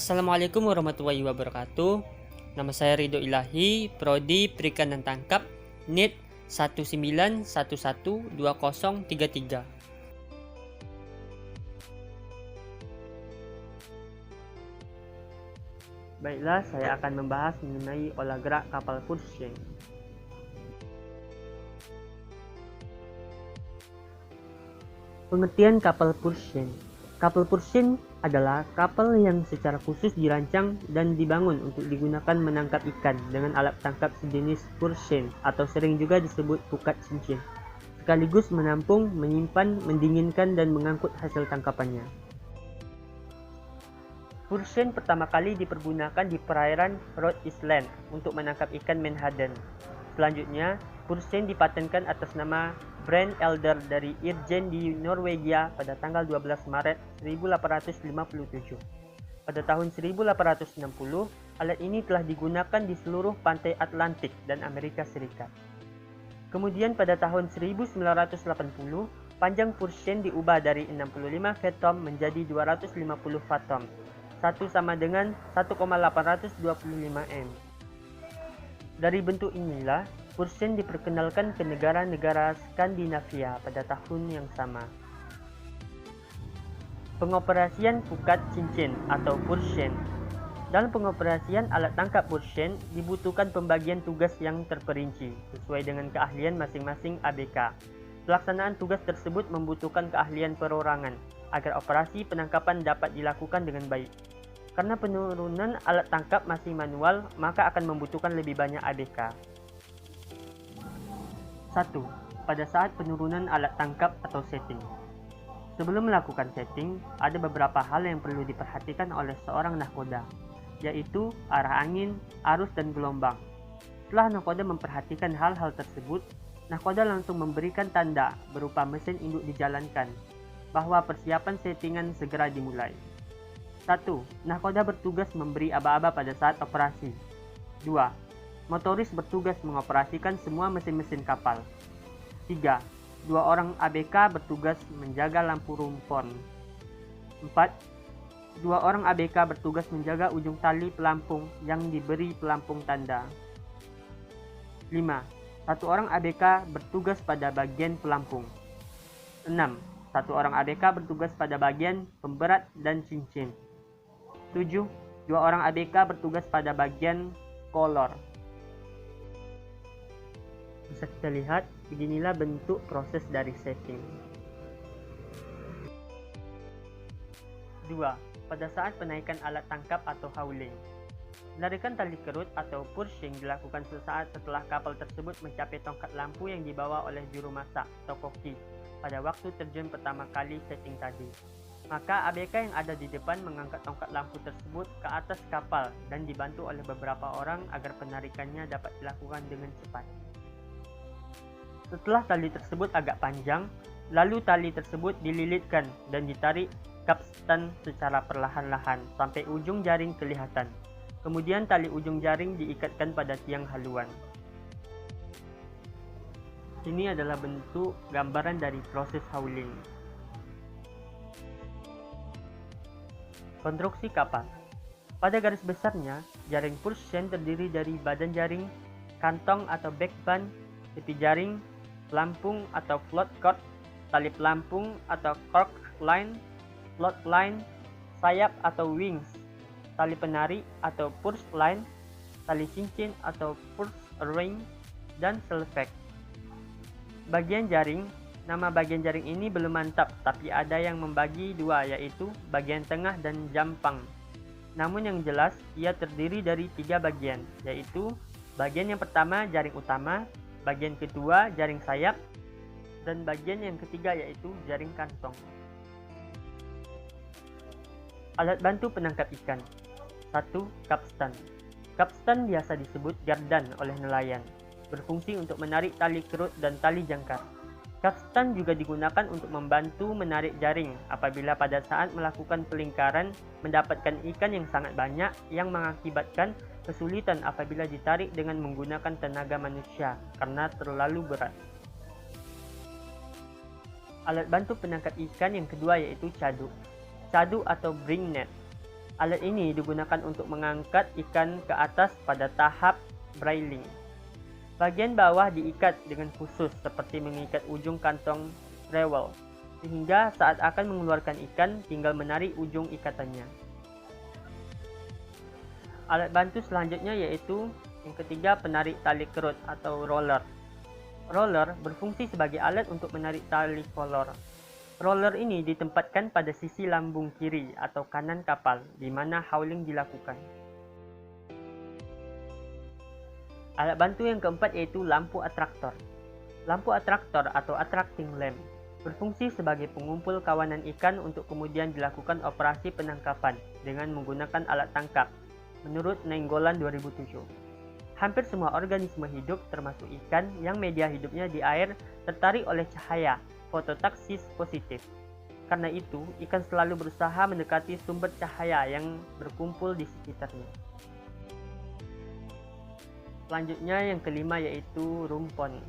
Assalamualaikum warahmatullahi wabarakatuh. Nama saya Ridho Ilahi, Prodi Perikanan Tangkap, NIT 19112033. Baiklah, saya akan membahas mengenai olah gerak kapal Pershing. Pengertian kapal Pershing. Kapal Pershing adalah kapal yang secara khusus dirancang dan dibangun untuk digunakan menangkap ikan dengan alat tangkap sejenis Pershing atau sering juga disebut pukat cincin, sekaligus menampung, menyimpan, mendinginkan, dan mengangkut hasil tangkapannya. Pershing pertama kali dipergunakan di perairan Rhode Island untuk menangkap ikan menhaden. Selanjutnya, Pershing dipatenkan atas nama Brand Elder dari Irjen di Norwegia pada tanggal 12 Maret 1857. Pada tahun 1860, alat ini telah digunakan di seluruh pantai Atlantik dan Amerika Serikat. Kemudian pada tahun 1980, panjang Pershing diubah dari 65 fathom menjadi 250 fathom, satu sama dengan 1,825 m. Dari bentuk inilah, Pershing diperkenalkan ke negara-negara Skandinavia pada tahun yang sama. Pengoperasian pukat cincin atau Pershing. Dalam pengoperasian alat tangkap Pershing dibutuhkan pembagian tugas yang terperinci sesuai dengan keahlian masing-masing ABK. Pelaksanaan tugas tersebut membutuhkan keahlian perorangan agar operasi penangkapan dapat dilakukan dengan baik. Karena penurunan alat tangkap masih manual, maka akan membutuhkan lebih banyak ABK. 1. Pada saat penurunan alat tangkap atau setting. Sebelum melakukan setting, ada beberapa hal yang perlu diperhatikan oleh seorang nahkoda, yaitu arah angin, arus, dan gelombang. Setelah nahkoda memperhatikan hal-hal tersebut, nahkoda langsung memberikan tanda berupa mesin induk dijalankan, bahwa persiapan settingan segera dimulai. 1. Nahkoda bertugas memberi aba-aba pada saat operasi. 2. Motoris bertugas mengoperasikan semua mesin-mesin kapal. 3. Dua orang ABK bertugas menjaga lampu rumpon. 4. Dua orang ABK bertugas menjaga ujung tali pelampung yang diberi pelampung tanda. 5. Satu orang ABK bertugas pada bagian pelampung. 6. Satu orang ABK bertugas pada bagian pemberat dan cincin. 7. Dua orang ABK bertugas pada bagian kolor. Bisa kita lihat, beginilah bentuk proses dari setting. 2. Pada saat penaikan alat tangkap atau hauling. Penarikan tali kerut atau Pershing dilakukan sesaat setelah kapal tersebut mencapai tongkat lampu yang dibawa oleh juru masak atau koki pada waktu terjun pertama kali setting tadi. Maka ABK yang ada di depan mengangkat tongkat lampu tersebut ke atas kapal dan dibantu oleh beberapa orang agar penarikannya dapat dilakukan dengan cepat. Setelah tali tersebut agak panjang, lalu tali tersebut dililitkan dan ditarik kapstan secara perlahan-lahan sampai ujung jaring kelihatan. Kemudian tali ujung jaring diikatkan pada tiang haluan. Ini adalah bentuk gambaran dari proses hauling. Konstruksi kapal. Pada garis besarnya, jaring Pershing terdiri dari badan jaring, kantong atau backbone, tepi jaring, pelampung atau float cord, tali pelampung atau cork line, float line, sayap atau wings, tali penari atau purse line, tali cincin atau purse ring, dan selvek. Bagian jaring. Nama bagian jaring ini belum mantap, tapi ada yang membagi dua, yaitu bagian tengah dan jampang. Namun yang jelas, ia terdiri dari 3 bagian, yaitu bagian yang pertama jaring utama, bagian kedua jaring sayap, dan bagian yang ketiga yaitu jaring kantong. Alat bantu penangkap ikan. 1. Kapstan. Kapstan biasa disebut gardan oleh nelayan, berfungsi untuk menarik tali kerut dan tali jangkar. Kapstan juga digunakan untuk membantu menarik jaring apabila pada saat melakukan pelingkaran mendapatkan ikan yang sangat banyak yang mengakibatkan kesulitan apabila ditarik dengan menggunakan tenaga manusia karena terlalu berat. Alat bantu penangkap ikan yang kedua yaitu caduk. Caduk atau bring net. Alat ini digunakan untuk mengangkat ikan ke atas pada tahap brailing. Bagian bawah diikat dengan khusus seperti mengikat ujung kantong rewel, sehingga saat akan mengeluarkan ikan tinggal menarik ujung ikatannya. Alat bantu selanjutnya yaitu yang ketiga, penarik tali kerut atau roller. Roller berfungsi sebagai alat untuk menarik tali kolor. Roller ini ditempatkan pada sisi lambung kiri atau kanan kapal di mana hauling dilakukan. Alat bantu yang keempat yaitu lampu atraktor. Lampu atraktor atau attracting lamp berfungsi sebagai pengumpul kawanan ikan untuk kemudian dilakukan operasi penangkapan dengan menggunakan alat tangkap, menurut Nainggolan 2007. Hampir semua organisme hidup termasuk ikan yang media hidupnya di air tertarik oleh cahaya fototaksis positif. Karena itu, ikan selalu berusaha mendekati sumber cahaya yang berkumpul di sekitarnya. Selanjutnya yang kelima yaitu rumpon.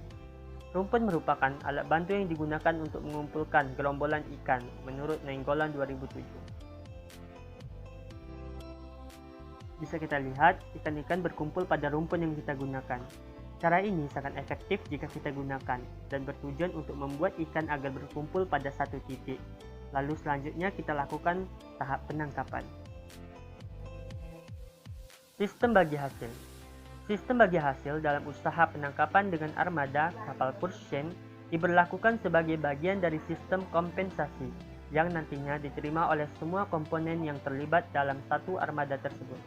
Rumpon merupakan alat bantu yang digunakan untuk mengumpulkan gerombolan ikan menurut Nainggolan 2007. Bisa kita lihat, ikan-ikan berkumpul pada rumpun yang kita gunakan. Cara ini sangat efektif jika kita gunakan dan bertujuan untuk membuat ikan agar berkumpul pada satu titik. Lalu selanjutnya kita lakukan tahap penangkapan. Sistem bagi hasil. Sistem bagi hasil dalam usaha penangkapan dengan armada kapal Persian diberlakukan sebagai bagian dari sistem kompensasi yang nantinya diterima oleh semua komponen yang terlibat dalam satu armada tersebut.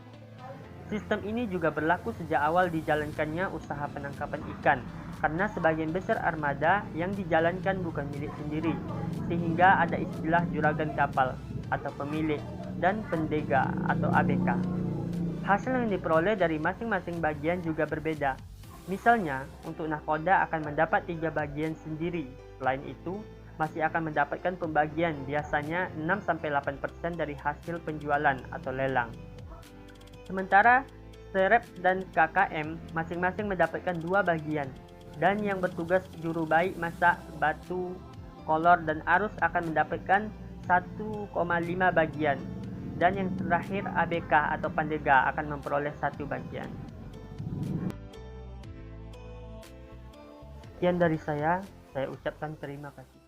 Sistem ini juga berlaku sejak awal dijalankannya usaha penangkapan ikan, karena sebagian besar armada yang dijalankan bukan milik sendiri, sehingga ada istilah juragan kapal atau pemilik dan pendega atau ABK. Hasil yang diperoleh dari masing-masing bagian juga berbeda. Misalnya, untuk nahkoda akan mendapat 3 bagian sendiri. Selain itu, masih akan mendapatkan pembagian biasanya 6-8% dari hasil penjualan atau lelang. Sementara Serep dan KKM masing-masing mendapatkan 2 bagian, dan yang bertugas juru baik masak, batu, kolor, dan arus akan mendapatkan 1,5 bagian, dan yang terakhir ABK atau pandega akan memperoleh 1 bagian. Sekian dari saya ucapkan terima kasih.